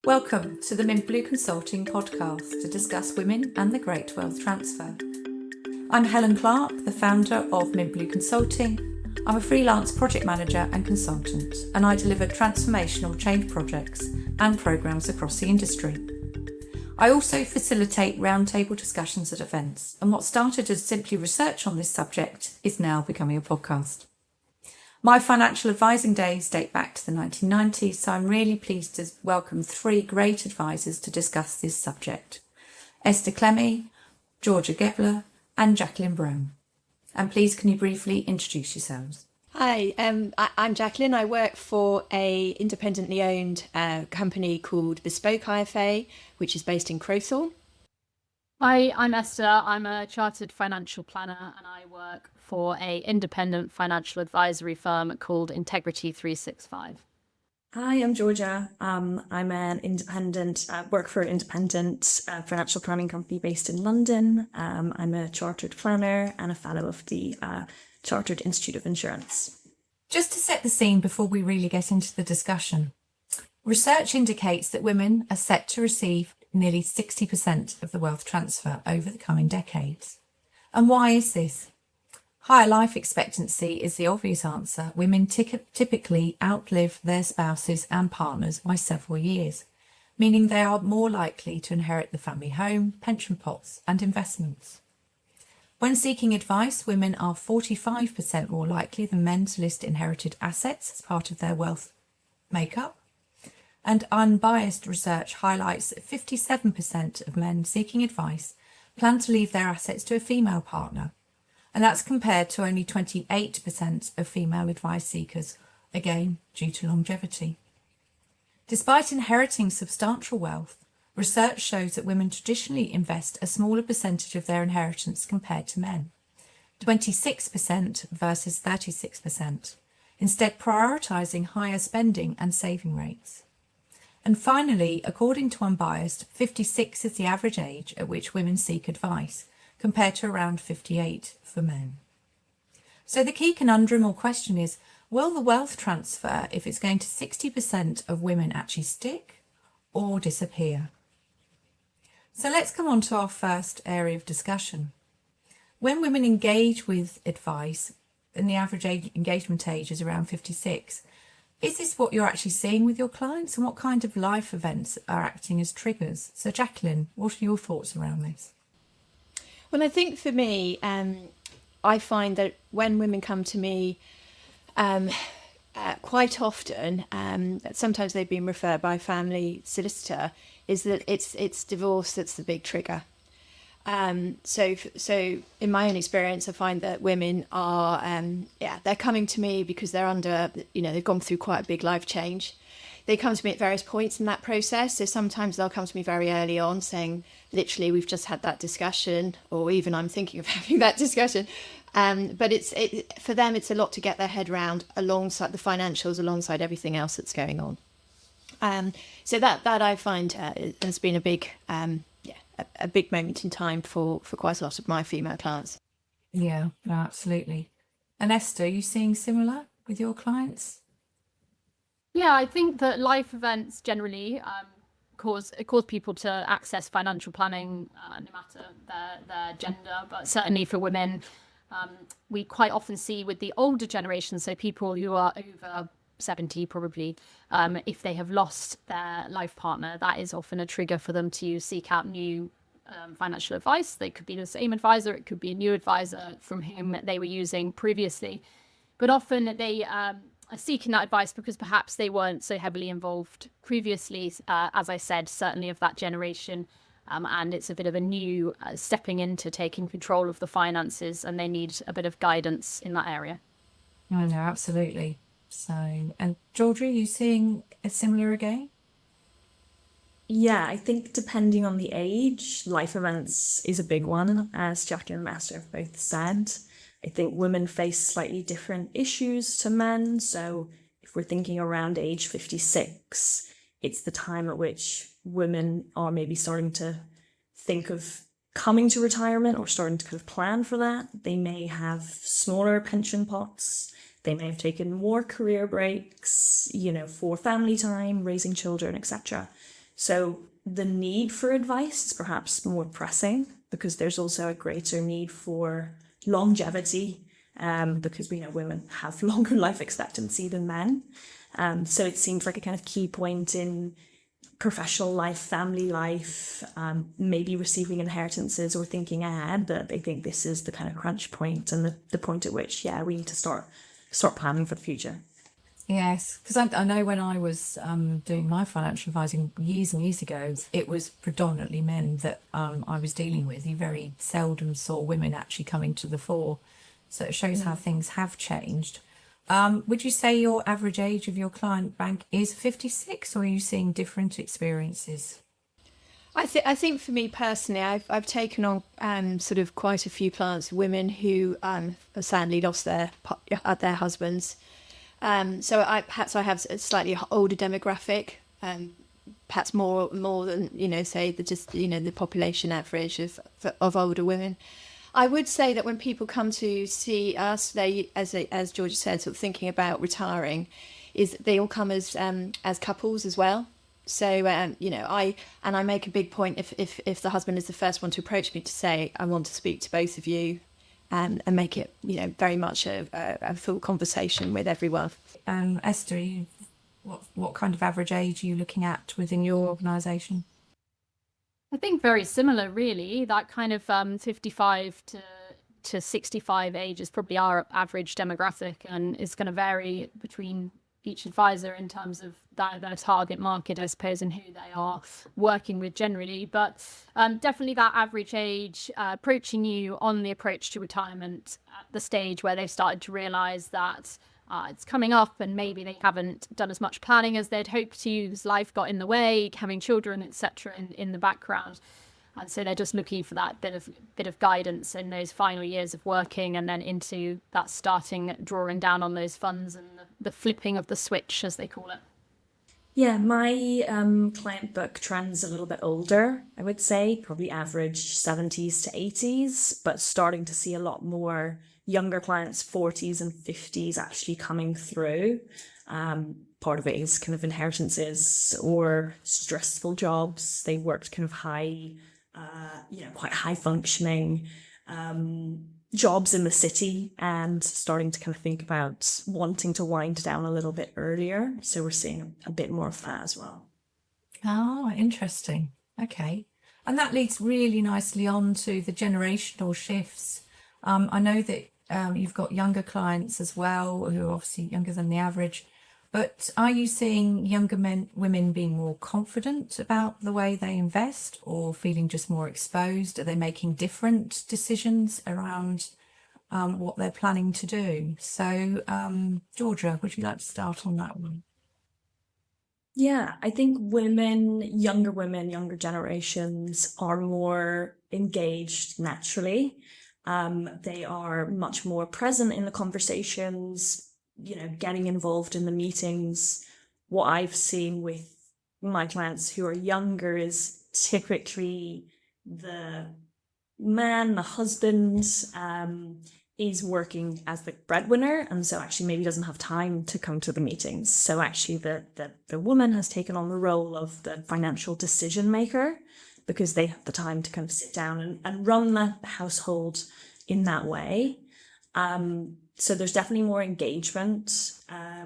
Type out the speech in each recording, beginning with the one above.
Welcome to the Mint Blue Consulting podcast to discuss women and the Great Wealth Transfer. I'm Helen Clark, the founder of Mint Blue Consulting. I'm a freelance project manager and consultant, and I deliver transformational change projects and programs across the industry. I also facilitate roundtable discussions at events, and what started as simply research on this subject is now becoming a podcast. My financial advising days date back to the 1990s, so I'm really pleased to welcome three great advisors to discuss this subject: Esther Clemmy, Georgia Gebler, and Jacqueline Brown. And please, can you briefly introduce yourselves? Hi, I'm Jacqueline. I work for a independently owned company called Bespoke IFA, which is based in Crowthorne. Hi, I'm Esther. I'm a chartered financial planner and I work for a independent financial advisory firm called Integrity 365. Hi, I'm Georgia. I'm an independent, work for an independent financial planning company based in London. I'm a chartered planner and a fellow of the Chartered Institute of Insurance. Just to set the scene before we really get into the discussion, research indicates that women are set to receive nearly 60% of the wealth transfer over the coming decades. And why is this? Higher life expectancy is the obvious answer. Women typically outlive their spouses and partners by several years, meaning they are more likely to inherit the family home, pension pots, and investments. When seeking advice, women are 45% more likely than men to list inherited assets as part of their wealth makeup. And unbiased research highlights that 57% of men seeking advice plan to leave their assets to a female partner. And that's compared to only 28% of female advice seekers, again, due to longevity. Despite inheriting substantial wealth, research shows that women traditionally invest a smaller percentage of their inheritance compared to men, 26% versus 36%, instead prioritising higher spending and saving rates. And finally, according to Unbiased, 56 is the average age at which women seek advice, compared to around 58 for men. So the key conundrum or question is, will the wealth transfer, if it's going to 60% of women, actually stick or disappear? So let's come on to our first area of discussion. When women engage with advice, and the average engagement age is around 56, is this what you're actually seeing with your clients, and what kind of life events are acting as triggers? So Jacqueline, what are your thoughts around this? Well, I think for me, I find that when women come to me, quite often, sometimes they've been referred by a family solicitor, is that it's divorce that's the big trigger. So in my own experience, I find that women are, they're coming to me because they're under, they've gone through quite a big life change. They come to me at various points in that process. So sometimes they'll come to me very early on saying, literally, we've just had that discussion, or even I'm thinking of having that discussion. But for them, it's a lot to get their head around alongside the financials, alongside everything else that's going on. So that I find has been a big moment in time for quite a lot of my female clients. Yeah, no, absolutely. And Esther, are you seeing similar with your clients? Yeah, I think that life events generally cause people to access financial planning, no matter their gender, but certainly for women, we quite often see with the older generation, so people who are over 70 probably, if they have lost their life partner, that is often a trigger for them to seek out new financial advice. They could be the same advisor, it could be a new advisor from whom they were using previously, but often they are seeking that advice because perhaps they weren't so heavily involved previously, as I said, certainly of that generation, and it's a bit of a new stepping into taking control of the finances, and they need a bit of guidance in that area. No, absolutely. So, and Georgia, are you seeing a similar again? Yeah, I think depending on the age, life events is a big one, as Jacqueline and Esther have both said. I think women face slightly different issues to men. So if we're thinking around age 56, it's the time at which women are maybe starting to think of coming to retirement or starting to kind of plan for that. They may have smaller pension pots. They may have taken more career breaks, for family time, raising children, etc. So the need for advice is perhaps more pressing because there's also a greater need for longevity, because we know women have longer life expectancy than men. So it seems like a kind of key point in professional life, family life, maybe receiving inheritances or thinking ahead, that they think this is the kind of crunch point and the point at which, yeah, we need to start planning for the future. Yes, because I know when I was doing my financial advising years and years ago, it was predominantly men that I was dealing with. You very seldom saw women actually coming to the fore. So it shows how things have changed. Would you say your average age of your client bank is 56, or are you seeing different experiences? I think for me personally, I've taken on sort of quite a few clients, women who have sadly lost their husbands. So perhaps I have a slightly older demographic, perhaps more than say the population average of older women. I would say that when people come to see us, they, as Georgia said, sort of thinking about retiring, is they all come as couples as well. So I make a big point if the husband is the first one to approach me to say I want to speak to both of you, and make it very much a full conversation with everyone. Esther, what kind of average age are you looking at within your organisation? I think very similar, really. That kind of 55 to 65 age is probably our average demographic, and is going to vary between each advisor in terms of their target market, I suppose, and who they are working with generally. But definitely that average age approaching you on the approach to retirement at the stage where they've started to realise that it's coming up, and maybe they haven't done as much planning as they'd hoped to, because life got in the way, having children, etc., in the background. And so they're just looking for that bit of guidance in those final years of working, and then into that starting drawing down on those funds and the flipping of the switch, as they call it. Yeah, my client book trends a little bit older, I would say, probably average 70s to 80s, but starting to see a lot more younger clients, 40s and 50s, actually coming through. Part of it is kind of inheritances or stressful jobs. They worked kind of quite high functioning jobs in the city, and starting to kind of think about wanting to wind down a little bit earlier. So we're seeing a bit more of that as well. Oh, interesting. Okay. And that leads really nicely on to the generational shifts. I know that you've got younger clients as well, who are obviously younger than the average. But are you seeing younger women being more confident about the way they invest, or feeling just more exposed? Are they making different decisions around what they're planning to do? So, Georgia, would you like to start on that one? Yeah, I think younger generations are more engaged naturally. They are much more present in the conversations, getting involved in the meetings. What I've seen with my clients who are younger is typically the man, the husband, is working as the breadwinner, and so actually maybe doesn't have time to come to the meetings. So actually the woman has taken on the role of the financial decision maker, because they have the time to kind of sit down and run the household in that way. So there's definitely more engagement.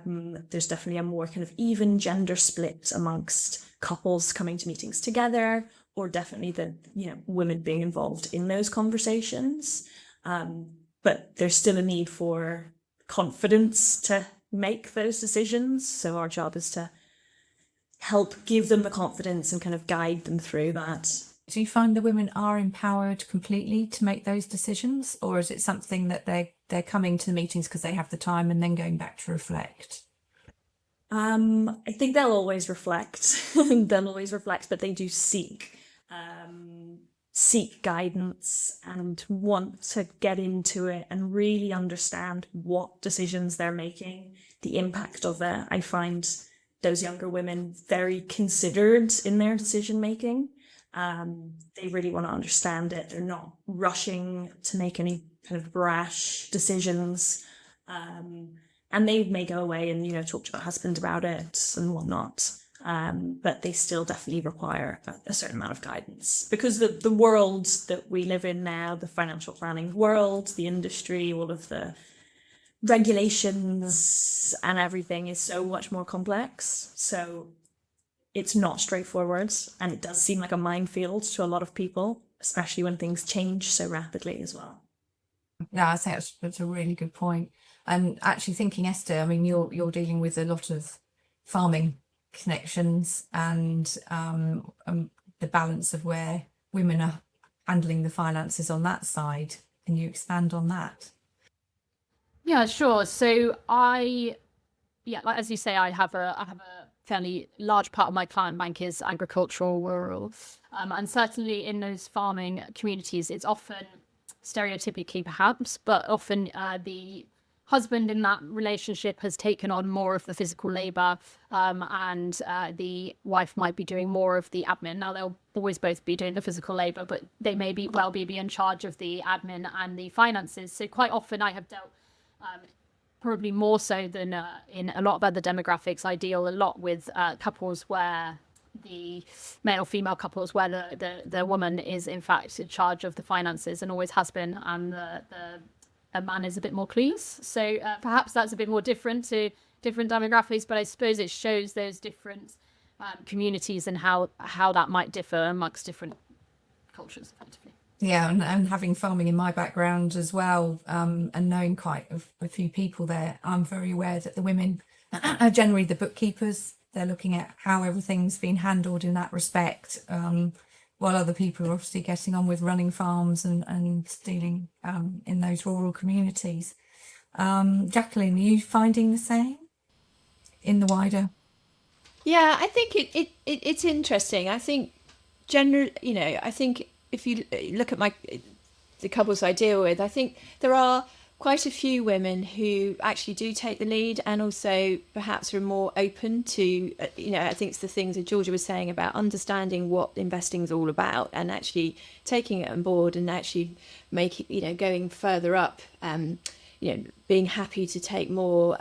There's definitely a more kind of even gender split amongst couples coming to meetings together, or definitely the women being involved in those conversations. But there's still a need for confidence to make those decisions. So our job is to help give them the confidence and kind of guide them through that. Do you find the women are empowered completely to make those decisions, or is it something that they're coming to the meetings because they have the time and then going back to reflect? I think they'll always reflect. But they do seek guidance and want to get into it and really understand what decisions they're making, the impact of it. I find those younger women very considered in their decision making. They really want to understand it. They're not rushing to make any kind of rash decisions. And they may go away and, talk to their husband about it and whatnot. but they still definitely require a certain amount of guidance, because the world that we live in now, the financial planning world, the industry, all of the regulations and everything is so much more complex. So it's not straightforward, and it does seem like a minefield to a lot of people, especially when things change so rapidly as well. Yeah, I think that's a really good point. And actually thinking, Esther, I mean, you're dealing with a lot of farming connections and the balance of where women are handling the finances on that side. Can you expand on that? Yeah, sure. So like as you say, I have a fairly large part of my client bank is agricultural, rural, and certainly in those farming communities, it's often stereotypically perhaps, but often the husband in that relationship has taken on more of the physical labor, and the wife might be doing more of the admin. Now they'll always both be doing the physical labor, but they may be in charge of the admin and the finances. So quite often I have dealt, probably more so than in a lot of other demographics, I deal a lot with couples where the male-female couples where the woman is in fact in charge of the finances and always has been, and a man is a bit more clueless. So perhaps that's a bit more different to different demographics, but I suppose it shows those different communities and how that might differ amongst different cultures, effectively. Yeah, and having farming in my background as well, and knowing quite a few people there, I'm very aware that the women are generally the bookkeepers. They're looking at how everything's been handled in that respect, while other people are obviously getting on with running farms and dealing in those rural communities. Jacqueline, are you finding the same in the wider? Yeah, I think it's interesting. I think I think if you look at the couples I deal with, I think there are quite a few women who actually do take the lead, and also perhaps are more open to, I think it's the things that Georgia was saying about understanding what investing is all about, and actually taking it on board, and actually going further up, being happy to take more,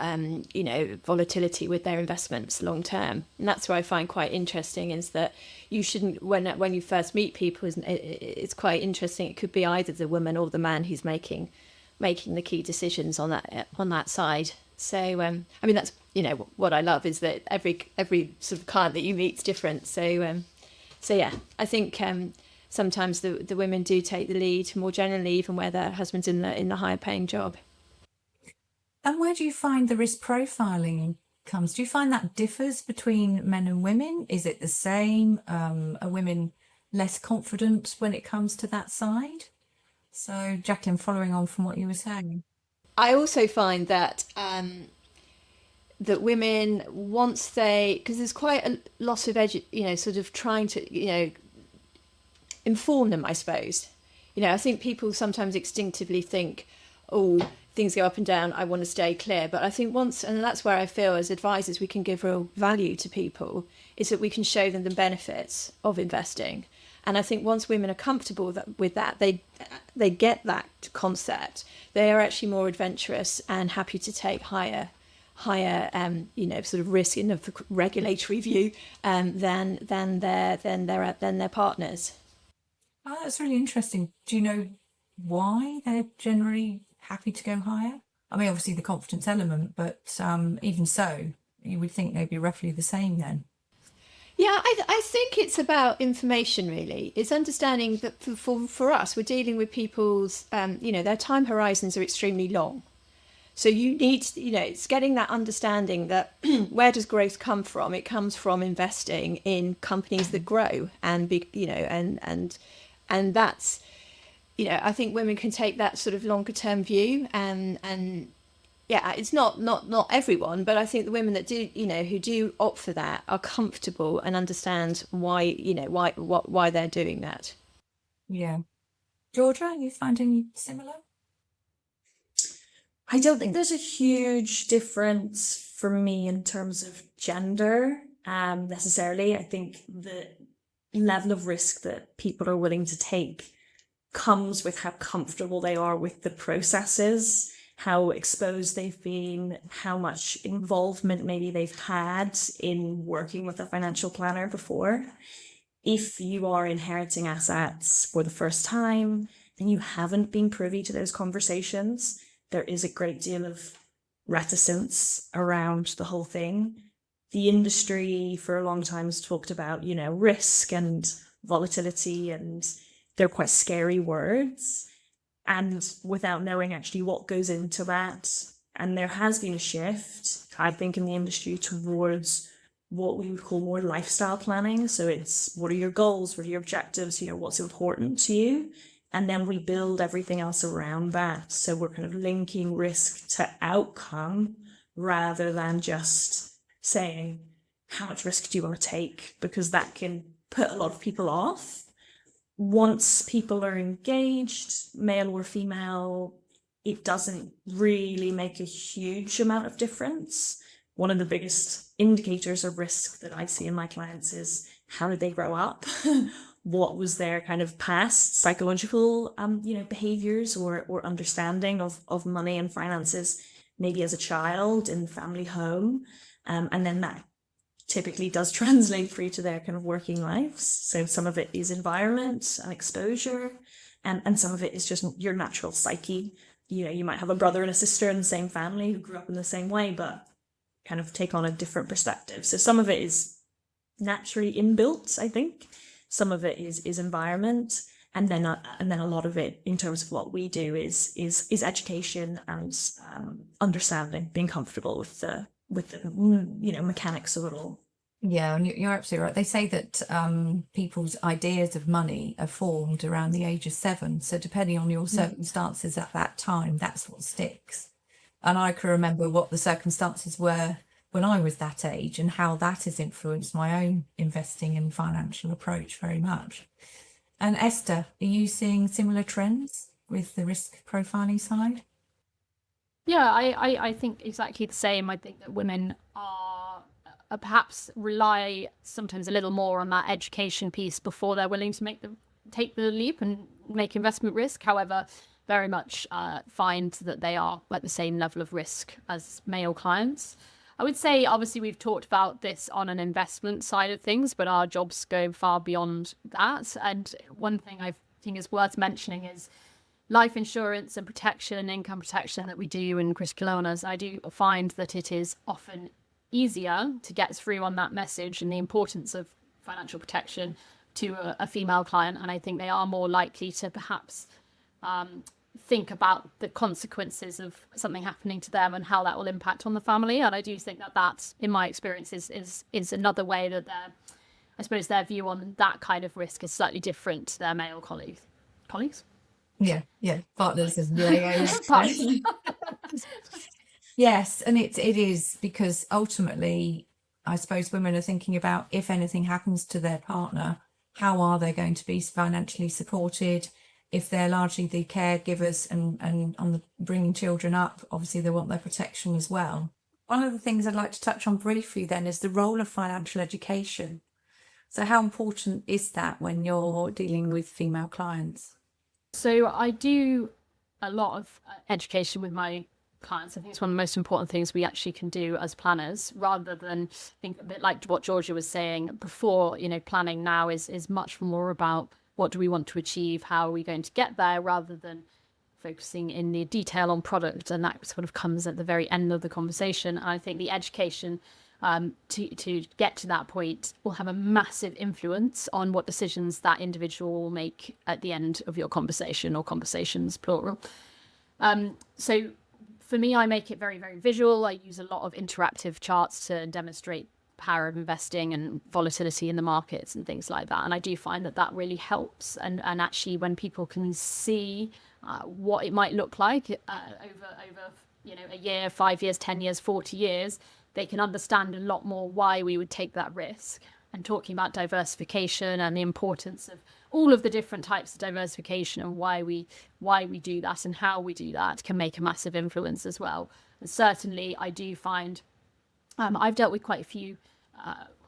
volatility with their investments long term. And that's what I find quite interesting, is that you shouldn't, when you first meet people, it's quite interesting. It could be either the woman or the man who's making the key decisions on that side. So that's what I love, is that every sort of client that you meet is different. So yeah, I think sometimes the women do take the lead more generally, even where their husband's in the higher paying job. And where do you find the risk profiling comes? Do you find that differs between men and women? Is it the same? Are women less confident when it comes to that side? So, Jacqueline, following on from what you were saying. I also find that that women, once because there's quite a lot of sort of trying to inform them, I suppose. I think people sometimes instinctively think, oh, things go up and down, I want to stay clear. But I think and that's where I feel as advisors we can give real value to people, is that we can show them the benefits of investing. And I think once women are comfortable with that, they get that concept, they are actually more adventurous and happy to take higher sort of risk in the regulatory view than their partners. Oh, that's really interesting. Do you know why they're generally happy to go higher? I mean, obviously the confidence element, but even so, you would think they'd be roughly the same then. Yeah, I think it's about information, really. It's understanding that for us, we're dealing with people's, their time horizons are extremely long. So you need, it's getting that understanding that where does growth come from? It comes from investing in companies that grow and and that's, I think women can take that sort of longer term view, and yeah, it's not everyone, but I think the women that do, who do opt for that are comfortable and understand why they're doing that. Yeah. Georgia, are you finding similar? I don't think there's a huge difference for me in terms of gender, necessarily. I think the level of risk that people are willing to take comes with how comfortable they are with the processes how exposed they've been, how much involvement maybe they've had in working with a financial planner before. If you are inheriting assets for the first time and you haven't been privy to those conversations, there is a great deal of reticence around the whole thing. The industry for a long time has talked about, risk and volatility, and they're quite scary words. And without knowing actually what goes into that, and there has been a shift, I think, in the industry towards what we would call more lifestyle planning. So it's, what are your goals? What are your objectives? What's important to you? And then we build everything else around that. So we're kind of linking risk to outcome rather than just saying, how much risk do you want to take? Because that can put a lot of people off. Once people are engaged, male or female, it doesn't really make a huge amount of difference. One of the biggest indicators of risk that I see in my clients is, how did they grow up? What was their kind of past psychological, behaviors or understanding of money and finances, maybe as a child in the family home. And then that typically does translate through to their kind of working lives. So some of it is environment and exposure, and some of it is just your natural psyche. You might have a brother and a sister in the same family who grew up in the same way, but kind of take on a different perspective. So some of it is naturally inbuilt, I think. Some of it is environment, and then a lot of it, in terms of what we do, is education and understanding, being comfortable with the mechanics of it all. Yeah, and you're absolutely right. They say that people's ideas of money are formed around the age of 7. So depending on your circumstances at that time, that's what sticks. And I can remember what the circumstances were when I was that age and how that has influenced my own investing and financial approach very much. And Esther, are you seeing similar trends with the risk profiling side? Yeah, I think exactly the same. I think that women are perhaps rely sometimes a little more on that education piece before they're willing to take the leap and make investment risk. However, very much find that they are at the same level of risk as male clients. I would say, obviously, we've talked about this on an investment side of things, but our jobs go far beyond that. And one thing I think is worth mentioning is life insurance and protection, income protection that we do in critical illness. I do find that it is often easier to get through on that message and the importance of financial protection to a female client. And I think they are more likely to perhaps think about the consequences of something happening to them and how that will impact on the family. And I do think that in my experience, is another way that their view on that kind of risk is slightly different to their male colleagues. Yeah, partners is yes, and it is, because ultimately, I suppose women are thinking about, if anything happens to their partner, how are they going to be financially supported? If they're largely the caregivers and on the bringing children up, obviously they want their protection as well. One of the things I'd like to touch on briefly then is the role of financial education. So how important is that when you're dealing with female clients? So I do a lot of education with my clients. I think it's one of the most important things we actually can do as planners, rather than think a bit like what Georgia was saying before. Planning now is much more about what do we want to achieve, how are we going to get there, rather than focusing in the detail on product. And that sort of comes at the very end of the conversation. And I think the education to get to that point will have a massive influence on what decisions that individual will make at the end of your conversation, or conversations plural. So for me, I make it very, very visual. I use a lot of interactive charts to demonstrate power of investing and volatility in the markets and things like that. And I do find that really helps. And actually, when people can see what it might look like over a year, 5 years, 10 years, 40 years, they can understand a lot more why we would take that risk. And talking about diversification and the importance of all of the different types of diversification and why we do that and how we do that can make a massive influence as well. And certainly I do find I've dealt with quite a few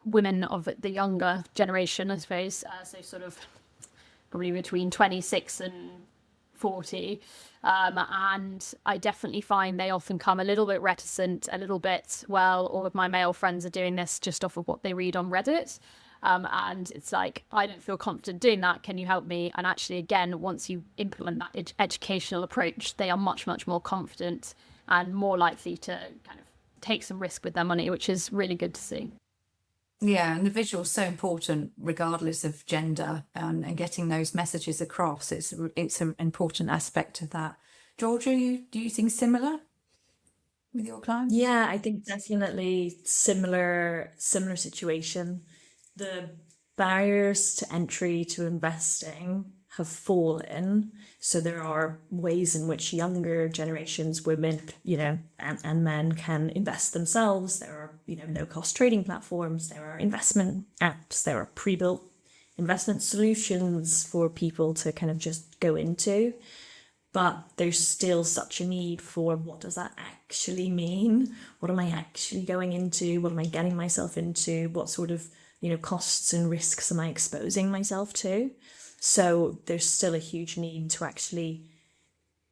women of the younger generation, I suppose, so sort of probably between 26 and 40. And I definitely find they often come a little bit reticent, a little bit, well, all of my male friends are doing this just off of what they read on Reddit. And it's like, I don't feel confident doing that. Can you help me? And actually, again, once you implement that educational approach, they are much, much more confident and more likely to kind of take some risk with their money, which is really good to see. Yeah, and the visual is so important, regardless of gender, and getting those messages across. It's an important aspect of that. Georgia, do you think similar with your clients? Yeah, I think definitely similar situation. The barriers to entry to investing have fallen. So there are ways in which younger generations, women, and men can invest themselves. There are, no cost trading platforms, there are investment apps, there are pre-built investment solutions for people to kind of just go into. But there's still such a need for, what does that actually mean? What am I actually going into? What am I getting myself into? What sort of, costs and risks am I exposing myself to? So there's still a huge need to actually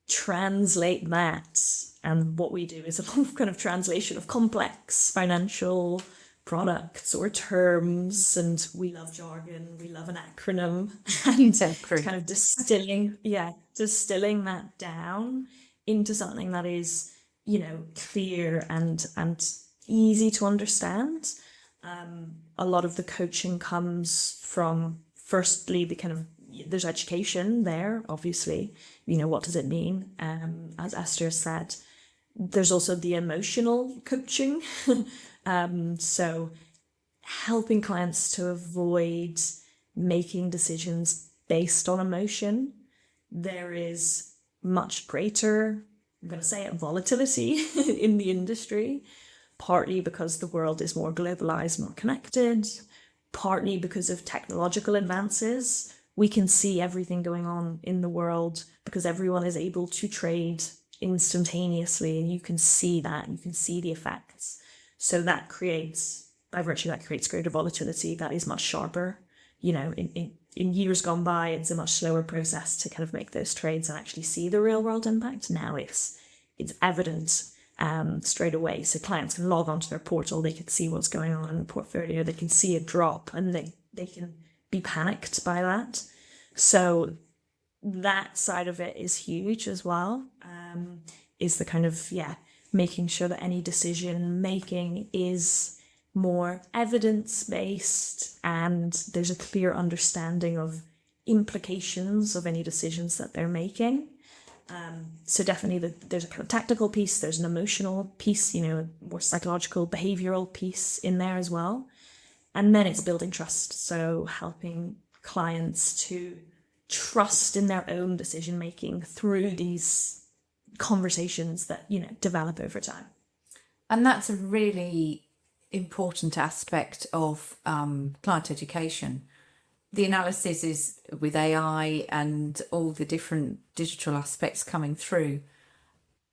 translate that. And what we do is a lot of kind of translation of complex financial products or terms, and we love jargon, we love an acronym, and kind of distilling that down into something that is, clear and easy to understand. A lot of the coaching comes from, firstly, the kind of, there's education there, obviously, what does it mean? As Esther said, there's also the emotional coaching. So helping clients to avoid making decisions based on emotion. There is much greater, I'm going to say it, volatility in the industry, partly because the world is more globalized, more connected, partly because of technological advances. We can see everything going on in the world because everyone is able to trade instantaneously, and you can see that, you can see the effects. So that creates, by virtue, that creates greater volatility that is much sharper. In years gone by, it's a much slower process to kind of make those trades and actually see the real world impact. Now it's evident straight away. So clients can log onto their portal, they can see what's going on in the portfolio, they can see a drop, and they can be panicked by that. So that side of it is huge as well, is the kind of, making sure that any decision making is more evidence-based and there's a clear understanding of implications of any decisions that they're making. So definitely there's a kind of tactical piece, there's an emotional piece, a more psychological, behavioral piece in there as well. And then it's building trust. So helping clients to trust in their own decision making through these conversations that, develop over time. And that's a really important aspect of client education. The analysis is with AI and all the different digital aspects coming through.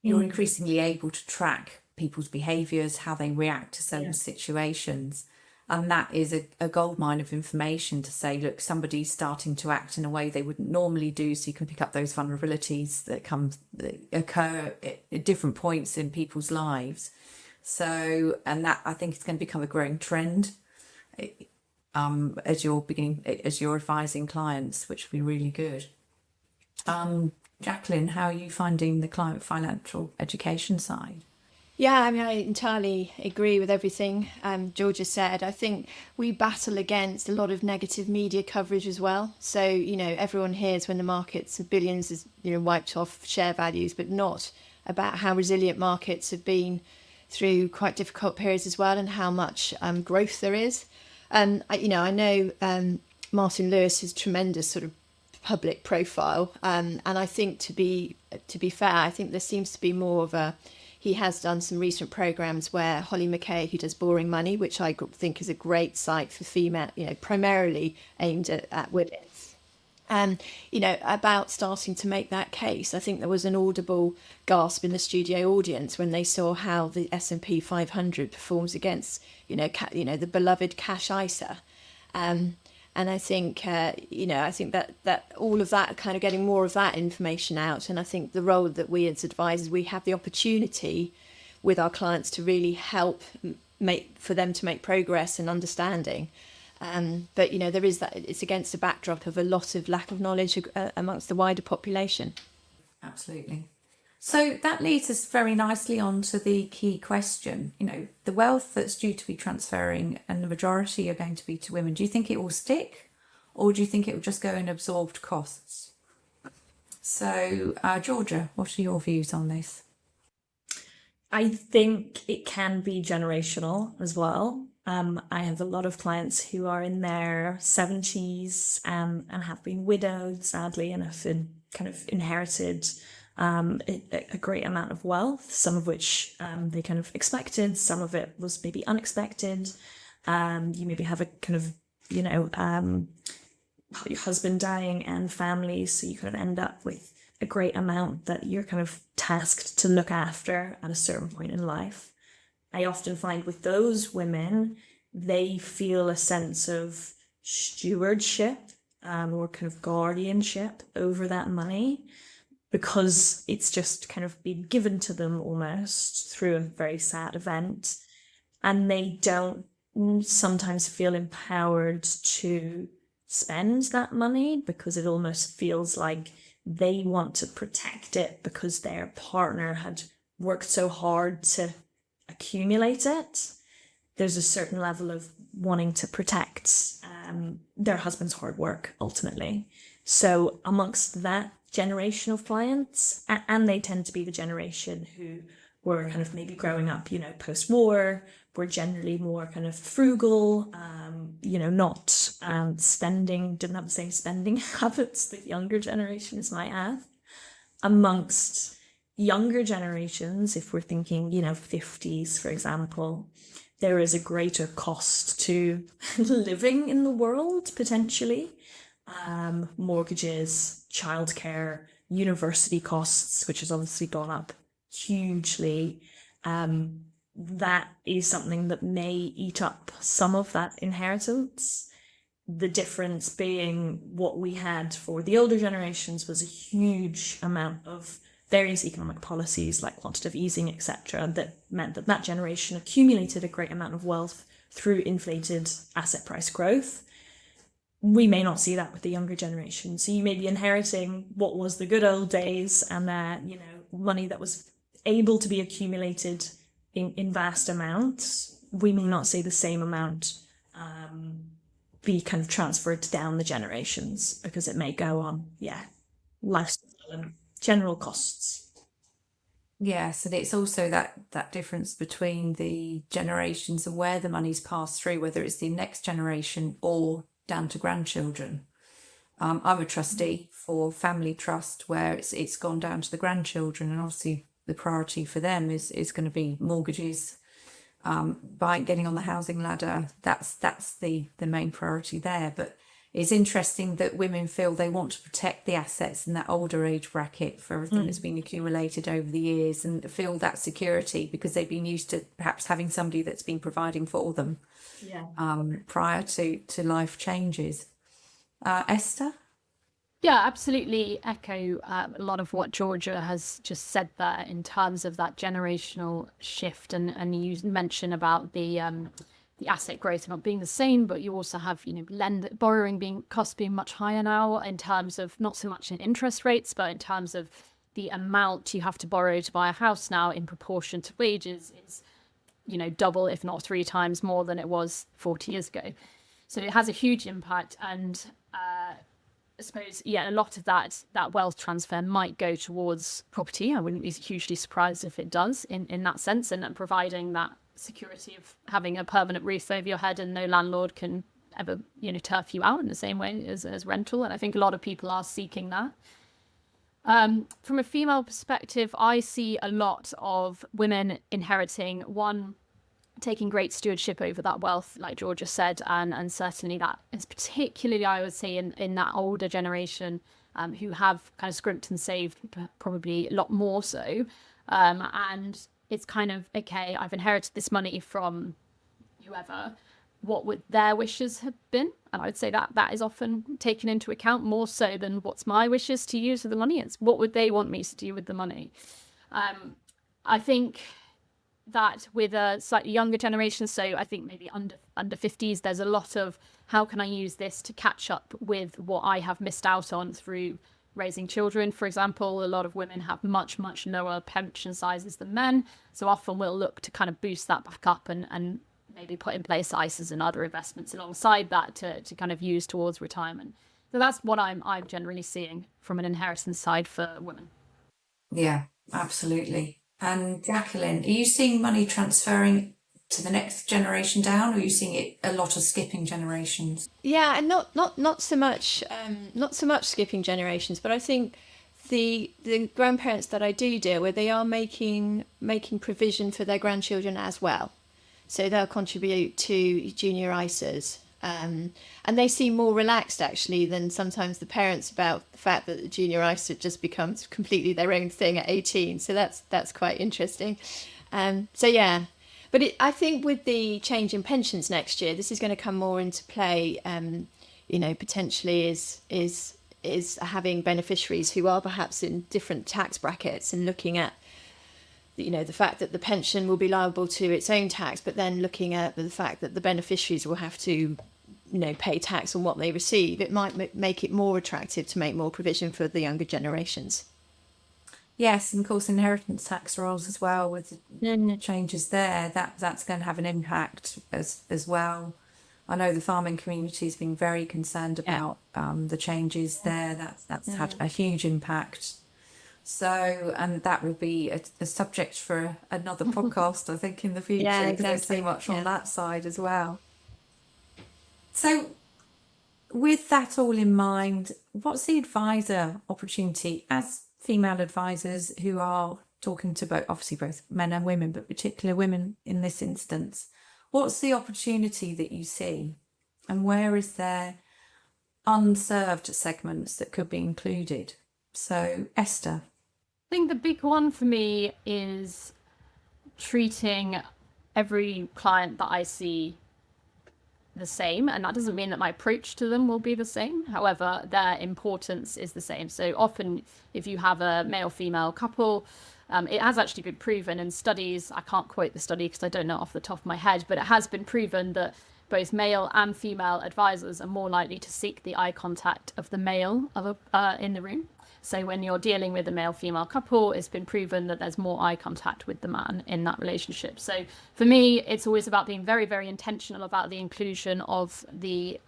You're increasingly able to track people's behaviours, how they react to certain situations. And that is a goldmine of information to say, look, somebody's starting to act in a way they wouldn't normally do. So you can pick up those vulnerabilities that occur at different points in people's lives. So, and that I think is going to become a growing trend as you're advising clients, which will be really good. Jacqueline, how are you finding the client financial education side? Yeah, I mean, I entirely agree with everything Georgia said. I think we battle against a lot of negative media coverage as well. So, everyone hears when the markets of billions is, wiped off share values, but not about how resilient markets have been through quite difficult periods as well, and how much growth there is. And, I know Martin Lewis is tremendous sort of public profile. And I think to be fair, I think there seems to be more of he has done some recent programs where Holly McKay, who does Boring Money, which I think is a great site for female, primarily aimed at women. About starting to make that case. I think there was an audible gasp in the studio audience when they saw how the S&P 500 performs against, the beloved cash ISA. And And I think, I think that all of that, kind of getting more of that information out. And I think the role that we as advisors, we have the opportunity with our clients to really help for them to make progress and understanding. But, there is that, it's against the backdrop of a lot of lack of knowledge amongst the wider population. Absolutely. So that leads us very nicely on to the key question. The wealth that's due to be transferring and the majority are going to be to women, do you think it will stick, or do you think it will just go in absorbed costs? So, Georgia, what are your views on this? I think it can be generational as well. I have a lot of clients who are in their 70s and have been widowed, sadly, and have been kind of inherited a great amount of wealth, some of which they kind of expected, some of it was maybe unexpected. You maybe have a kind of, your husband dying and family, so you kind of end up with a great amount that you're kind of tasked to look after at a certain point in life. I often find with those women, they feel a sense of stewardship or kind of guardianship over that money, because it's just kind of been given to them almost through a very sad event. And they don't sometimes feel empowered to spend that money, because it almost feels like they want to protect it because their partner had worked so hard to accumulate it. There's a certain level of wanting to protect their husband's hard work, ultimately. So amongst that generation of clients, and they tend to be the generation who were kind of maybe growing up, post-war, were generally more kind of frugal, not spending, didn't have the same spending habits that younger generations might have. Amongst younger generations, if we're thinking, 50s, for example, there is a greater cost to living in the world, potentially. Mortgages, childcare, university costs, which has obviously gone up hugely. That is something that may eat up some of that inheritance. The difference being what we had for the older generations was a huge amount of various economic policies like quantitative easing, etc., that meant that generation accumulated a great amount of wealth through inflated asset price growth. We may not see that with the younger generation. So you may be inheriting what was the good old days and money that was able to be accumulated in vast amounts. We may not see the same amount be kind of transferred down the generations, because it may go on, lifestyle and general costs. Yes, and it's also that difference between the generations and where the money's passed through, whether it's the next generation or down to grandchildren. I'm a trustee for Family Trust, where it's gone down to the grandchildren, and obviously the priority for them is going to be mortgages, by getting on the housing ladder. That's the main priority there. But it's interesting that women feel they want to protect the assets in that older age bracket for everything that's been accumulated over the years, and feel that security because they've been used to perhaps having somebody that's been providing for them prior to life changes. Esther? Yeah, absolutely echo a lot of what Georgia has just said there in terms of that generational shift. And you mentioned about the asset growth not being the same, but you also have, borrowing costs being much higher now, in terms of not so much in interest rates, but in terms of the amount you have to borrow to buy a house now in proportion to wages is, double, if not 3 times more than it was 40 years ago. So it has a huge impact. And I suppose, a lot of that wealth transfer might go towards property. I wouldn't be hugely surprised if it does in that sense, and providing that security of having a permanent roof over your head and no landlord can ever, turf you out in the same way as rental. And I think a lot of people are seeking that. From a female perspective, I see a lot of women inheriting, taking great stewardship over that wealth, like Georgia said, and certainly that is particularly, I would say, in that older generation, who have kind of scrimped and saved, probably a lot more so. And it's kind of, okay, I've inherited this money from whoever, what would their wishes have been. And I would say that that is often taken into account more so than what's my wishes to use with the money. It's what would they want me to do with the money. I think that with a slightly younger generation, so I think maybe under 50s, there's a lot of how can I use this to catch up with what I have missed out on through raising children. For example, a lot of women have much lower pension sizes than men, so often we'll look to kind of boost that back up and maybe put in place ISAs and other investments alongside that to kind of use towards retirement. So that's what I'm generally seeing from an inheritance side for women. Yeah, absolutely. And Jacqueline, are you seeing money transferring to the next generation down, or are you seeing it a lot of skipping generations? Yeah, and not so much skipping generations, but I think the grandparents that I do deal with, they are making provision for their grandchildren as well. So they'll contribute to junior ISAs. And they seem more relaxed actually than sometimes the parents about the fact that the junior ISA just becomes completely their own thing at 18. So that's quite interesting. So yeah, but I think with the change in pensions next year, this is going to come more into play. Potentially is having beneficiaries who are perhaps in different tax brackets and looking at the fact that the pension will be liable to its own tax, but then looking at the fact that the beneficiaries will have to pay tax on what they receive. It might make it more attractive to make more provision for the younger generations. Yes, and of course inheritance tax rolls as well, with the changes there, that's going to have an impact as well. I know the farming community has been very concerned about the changes there. That's had a huge impact. So, and that will be a subject for another podcast, I think, in the future. Yeah, because there's so much on that side as well. So, with that all in mind, what's the advisor opportunity as female advisors who are talking to both men and women, but particularly women in this instance? What's the opportunity that you see, and where is there unserved segments that could be included? So, Esther. I think the big one for me is treating every client that I see the same, and that doesn't mean that my approach to them will be the same. However, their importance is the same. So often if you have a male-female couple, it has actually been proven in studies, I can't quote the study because I don't know off the top of my head, but it has been proven that both male and female advisors are more likely to seek the eye contact of the male in the room. So when you're dealing with a male-female couple, it's been proven that there's more eye contact with the man in that relationship. So for me, it's always about being very, very intentional about the inclusion of the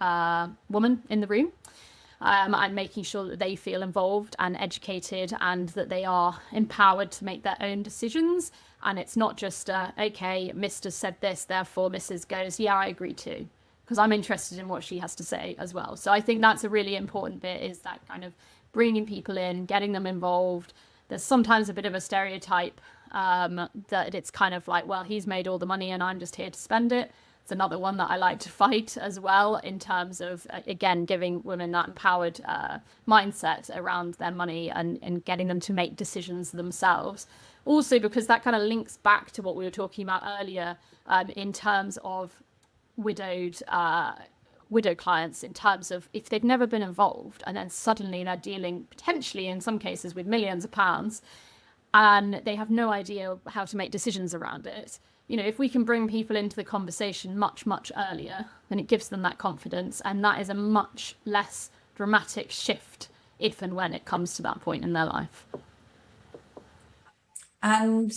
woman in the room, and making sure that they feel involved and educated and that they are empowered to make their own decisions. And it's not just, okay, Mr. said this, therefore Mrs. goes, yeah, I agree too, because I'm interested in what she has to say as well. So I think that's a really important bit, is that kind of bringing people in, getting them involved. There's sometimes a bit of a stereotype that it's kind of like, well, he's made all the money and I'm just here to spend it. It's another one that I like to fight as well, in terms of, again, giving women that empowered mindset around their money and getting them to make decisions themselves. Also, because that kind of links back to what we were talking about earlier, in terms of widow clients, in terms of if they've never been involved and then suddenly they're dealing potentially in some cases with millions of pounds and they have no idea how to make decisions around it. If we can bring people into the conversation much earlier, then it gives them that confidence, and that is a much less dramatic shift if and when it comes to that point in their life. And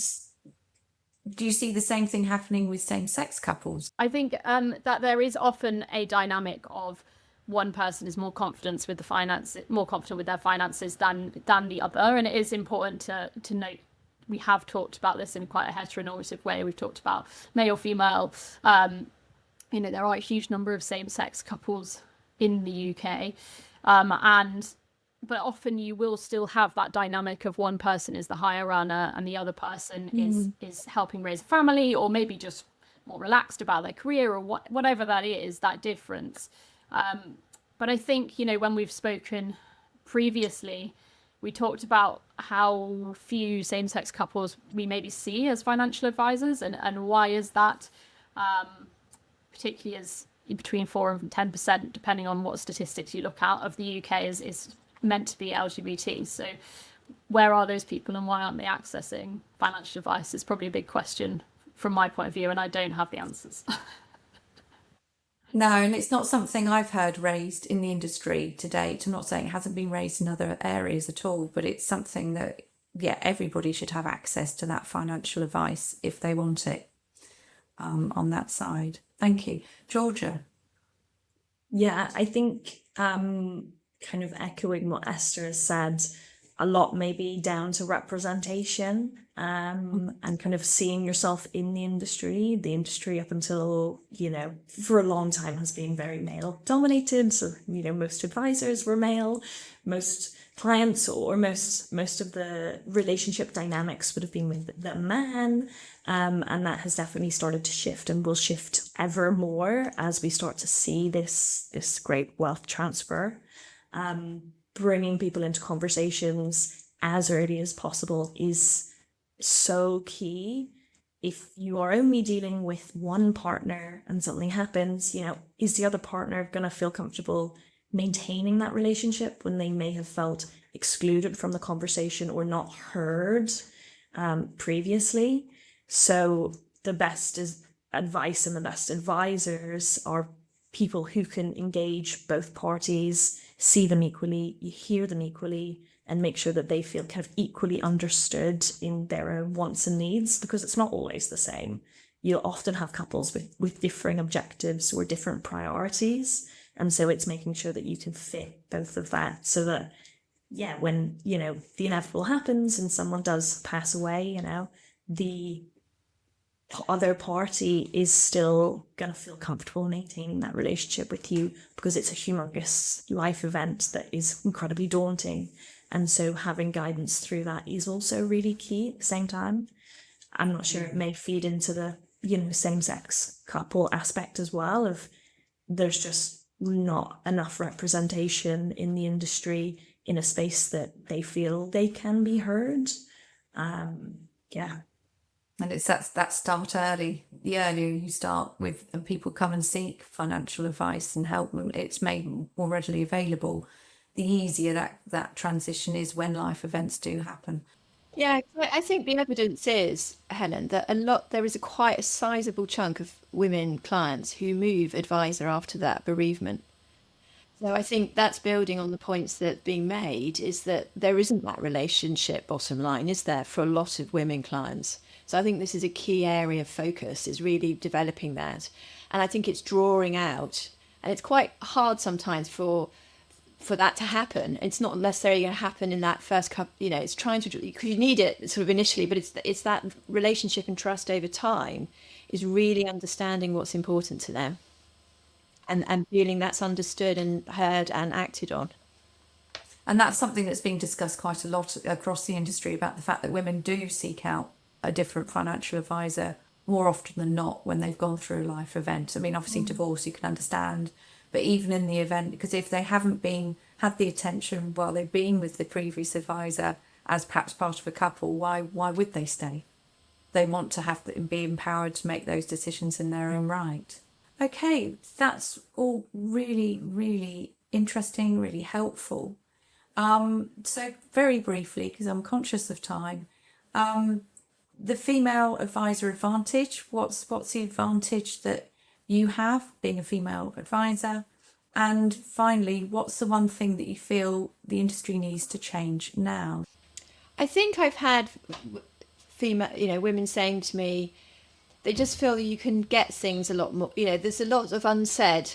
do you see the same thing happening with same-sex couples? I think that there is often a dynamic of one person is more confident with their finances than the other, and it is important to note. We have talked about this in quite a heteronormative way. We've talked about male, female. There are a huge number of same-sex couples in the UK, but often you will still have that dynamic of one person is the higher earner and the other person is helping raise a family, or maybe just more relaxed about their career, or whatever that is, that difference. But I think, when we've spoken previously, we talked about how few same-sex couples we maybe see as financial advisors, and why is that? particularly as between 4 and 10%, depending on what statistics you look at, between 4 and 10%, depending on what statistics you look at, of the UK is meant to be LGBT. So where are those people and why aren't they accessing financial advice? It's probably a big question from my point of view, and I don't have the answers. No, and it's not something I've heard raised in the industry to date. I'm not saying it hasn't been raised in other areas at all, but it's something that, yeah, everybody should have access to that financial advice if they want it, on that side. Thank you. Georgia. Yeah, I think kind of echoing what Esther has said, a lot may be down to representation and kind of seeing yourself in the industry. The industry up until, for a long time has been very male dominated. So, most advisors were male, most clients or most of the relationship dynamics would have been with the man. And that has definitely started to shift and will shift ever more as we start to see this great wealth transfer. Bringing people into conversations as early as possible is so key. If you are only dealing with one partner and something happens, is the other partner going to feel comfortable maintaining that relationship when they may have felt excluded from the conversation or not heard previously? So the best advice and the best advisors are people who can engage both parties, see them equally, you hear them equally, and make sure that they feel kind of equally understood in their own wants and needs, because it's not always the same. You'll often have couples with differing objectives or different priorities. And so it's making sure that you can fit both of that so that, yeah, when, the inevitable happens and someone does pass away, the other party is still going to feel comfortable maintaining that relationship with you, because it's a humongous life event that is incredibly daunting. And so having guidance through that is also really key at the same time. I'm not sure, it may feed into the, same-sex couple aspect as well, of there's just not enough representation in the industry in a space that they feel they can be heard. Yeah. And it's that start early. The earlier you start with and people come and seek financial advice and help them, it's made more readily available, the easier that transition is when life events do happen. Yeah, I think the evidence is, Helen, that there is quite a sizable chunk of women clients who move advisor after that bereavement. So I think that's building on the points that are being made, is that there isn't that relationship, bottom line, is there, for a lot of women clients. So I think this is a key area of focus, is really developing that. And I think it's drawing out, and it's quite hard sometimes for that to happen. It's not necessarily going to happen in that first couple, it's trying to, because you need it sort of initially, but it's that relationship and trust over time is really understanding what's important to them and feeling that's understood and heard and acted on. And that's something that's being discussed quite a lot across the industry, about the fact that women do seek out a different financial advisor more often than not when they've gone through a life event. I mean, obviously divorce you can understand, but even in the event, because if they haven't had the attention while they've been with the previous advisor as perhaps part of a couple, why would they stay? They want to be empowered to make those decisions in their own right. Okay, that's all really, really interesting, really helpful. So very briefly, because I'm conscious of time, the female advisor advantage, what's the advantage that you have being a female advisor? And finally, what's the one thing that you feel the industry needs to change now? I think I've had female, women saying to me, they just feel that you can get things a lot more, there's a lot of unsaid,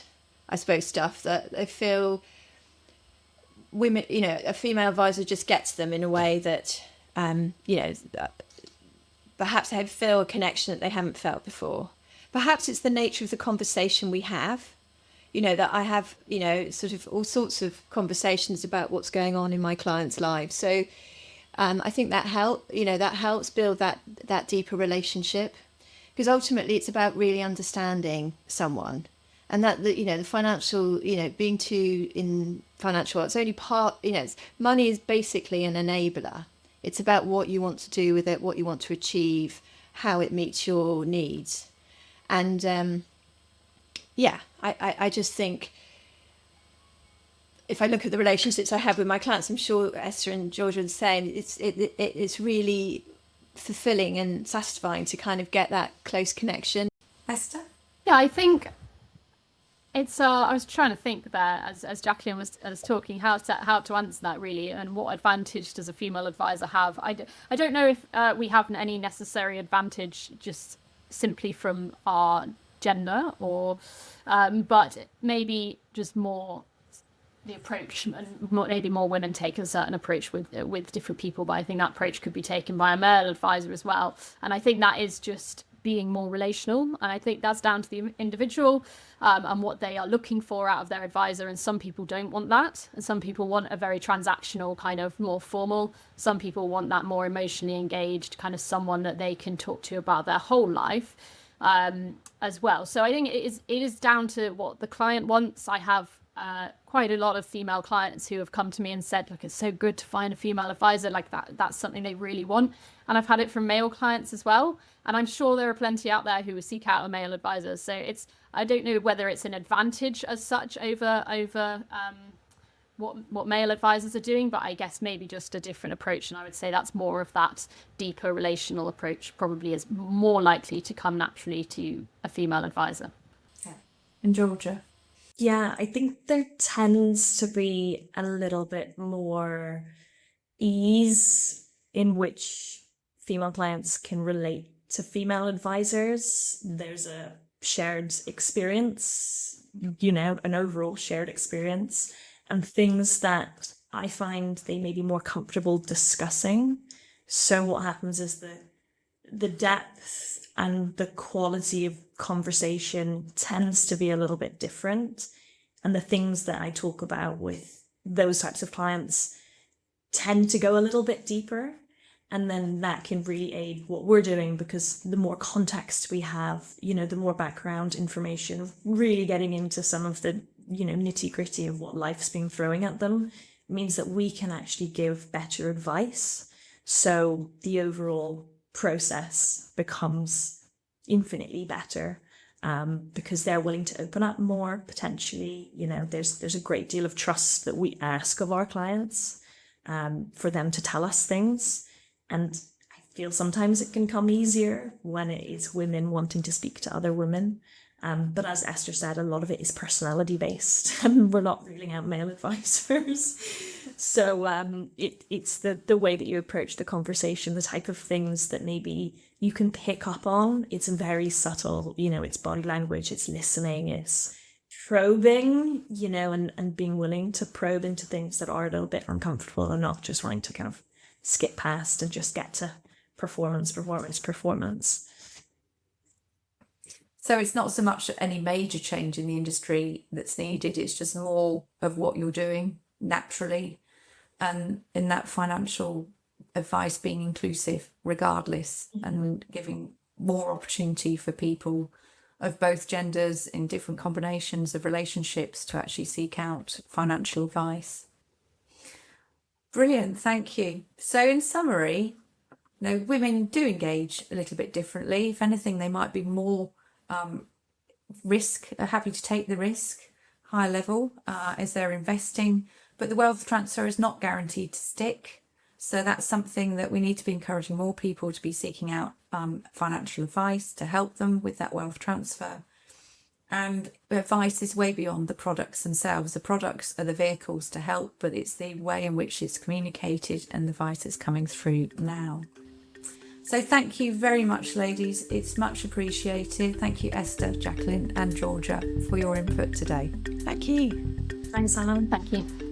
I suppose, stuff that they feel women, a female advisor just gets them in a way that, perhaps they feel a connection that they haven't felt before. Perhaps it's the nature of the conversation we have, that I have, sort of all sorts of conversations about what's going on in my clients' lives. So I think that helps build that deeper relationship, because ultimately it's about really understanding someone, and that the financial, being too in financial, it's only part, money is basically an enabler. It's about what you want to do with it, what you want to achieve, how it meets your needs. And Yeah, I just think if I look at the relationships I have with my clients, I'm sure Esther and Georgia are the same. It's really fulfilling and satisfying to kind of get that close connection. Esther? Yeah, I think it's. I was trying to think there as Jacqueline was talking how to answer that really, and what advantage does a female advisor have? I don't know if we have any necessary advantage just simply from our gender, or but maybe just more the approach, and maybe more women take a certain approach with different people. But I think that approach could be taken by a male advisor as well, and I think that is just being more relational, and I think that's down to the individual and what they are looking for out of their advisor. And some people don't want that, and some people want a very transactional kind of more formal. Some people want that more emotionally engaged kind of someone that they can talk to about their whole life as well. So I think it is down to what the client wants. I have quite a lot of female clients who have come to me and said, look, it's so good to find a female advisor, like that's something they really want. And I've had it from male clients as well, and I'm sure there are plenty out there who will seek out a male advisor. So I don't know whether it's an advantage as such over what male advisors are doing, but I guess maybe just a different approach. And I would say that's more of that deeper relational approach probably is more likely to come naturally to a female advisor. Yeah. And Georgia? Yeah, I think there tends to be a little bit more ease in which female clients can relate to female advisors. There's a shared experience, an overall shared experience, and things that I find they may be more comfortable discussing. So what happens is the depth and the quality of conversation tends to be a little bit different. And the things that I talk about with those types of clients tend to go a little bit deeper. And then that can really aid what we're doing, because the more context we have, the more background information, really getting into some of the, nitty gritty of what life's been throwing at them, means that we can actually give better advice. So the overall process becomes infinitely better because they're willing to open up more, potentially. There's a great deal of trust that we ask of our clients for them to tell us things. And I feel sometimes it can come easier when it is women wanting to speak to other women. But as Esther said, a lot of it is personality based, and we're not ruling out male advisors. So it's the way that you approach the conversation, the type of things that maybe you can pick up on. It's very subtle, it's body language, it's listening, it's probing, and being willing to probe into things that are a little bit uncomfortable, and not just wanting to kind of skip past and just get to performance. So it's not so much any major change in the industry that's needed, it's just more of what you're doing naturally, and in that financial advice being inclusive regardless, and giving more opportunity for people of both genders in different combinations of relationships to actually seek out financial advice. Brilliant, thank you. So in summary, women do engage a little bit differently. If anything, they might be more happy to take the risk, higher level as they're investing, but the wealth transfer is not guaranteed to stick. So that's something that we need to be encouraging more people to be seeking out financial advice to help them with that wealth transfer. And advice is way beyond the products themselves. The products are the vehicles to help, but it's the way in which it's communicated and the advice that's coming through now. So thank you very much, ladies. It's much appreciated. Thank you, Esther, Jacqueline and Georgia, for your input today. Thank you. Thanks, Alan. Thank you.